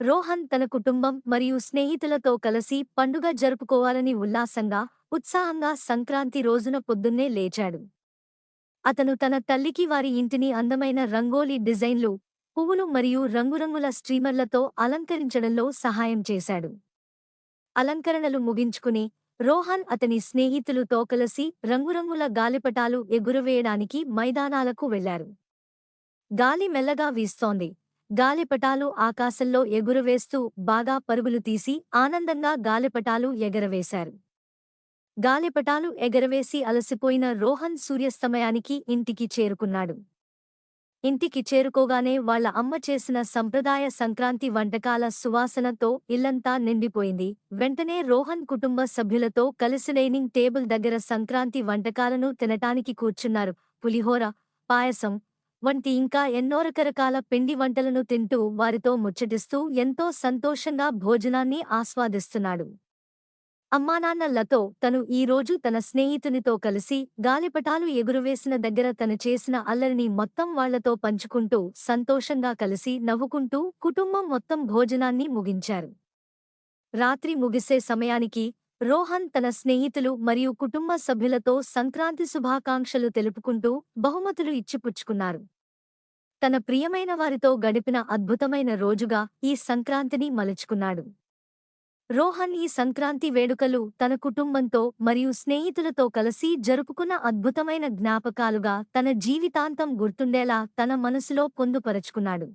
రోహన్ తన కుటుంబం మరియు స్నేహితులతో కలిసి పండుగ జరుపుకోవాలని ఉల్లాసంగా, ఉత్సాహంగా సంక్రాంతి రోజున పొద్దున్నే లేచాడు. అతను తన తల్లికి వారి ఇంటిని అందమైన రంగోలీ డిజైన్లు, పువ్వులు మరియు రంగురంగుల స్ట్రీమర్లతో అలంకరించడంలో సహాయం చేశాడు. అలంకరణలు ముగించుకుని, రోహన్ అతని స్నేహితులతో కలిసి రంగురంగుల గాలిపటాలు ఎగురవేయడానికి మైదానాలకు వెళ్లారు. గాలి మెల్లగా వీస్తోంది. గాలిపటాలు ఆకాశంలో ఎగురవేస్తూ బాగా పరుగులు తీసి ఆనందంగా గాలిపటాలు ఎగరవేశారు. గాలిపటాలు ఎగరవేసి అలసిపోయిన రోహన్ సూర్యాస్తమయానికి ఇంటికి చేరుకున్నాడు. ఇంటికి చేరుకోగానే వాళ్ళ అమ్మ చేసిన సంప్రదాయ సంక్రాంతి వంటకాల సువాసనతో ఇల్లంతా నిండిపోయింది. వెంటనే రోహన్ కుటుంబ సభ్యులతో కలిసి డైనింగ్ టేబుల్ దగ్గర సంక్రాంతి వంటకాలను తినటానికి కూర్చున్నారు. పులిహోర, పాయసం వంటి ఇంకా ఎన్నో రకరకాల పిండి వంటలను తింటూ వారితో ముచ్చటిస్తూ ఎంతో సంతోషంగా భోజనాన్ని ఆస్వాదిస్తున్నాడు. అమ్మానాన్నలతో తను ఈ రోజు తన స్నేహితునితో కలిసి గాలిపటాలు ఎగురవేసిన దగ్గర తను చేసిన అల్లరిని మొత్తం వాళ్లతో పంచుకుంటూ సంతోషంగా కలిసి నవ్వుకుంటూ కుటుంబం మొత్తం భోజనాన్ని ముగించారు. రాత్రి ముగిసే సమయానికి రోహన్ తన స్నేహితులు మరియు కుటుంబ సభ్యులతో సంక్రాంతి శుభాకాంక్షలు తెలుపుకుంటూ బహుమతులు ఇచ్చిపుచ్చుకున్నారు. తన ప్రియమైన వారితో గడిపిన అద్భుతమైన రోజుగా ఈ సంక్రాంతిని మలుచుకున్నాడు. రోహన్ ఈ సంక్రాంతి వేడుకలు తన కుటుంబంతో మరియు స్నేహితులతో కలిసి జరుపుకున్న అద్భుతమైన జ్ఞాపకాలుగా తన జీవితాంతం గుర్తుండేలా తన మనసులో పొందుపరచుకున్నాడు.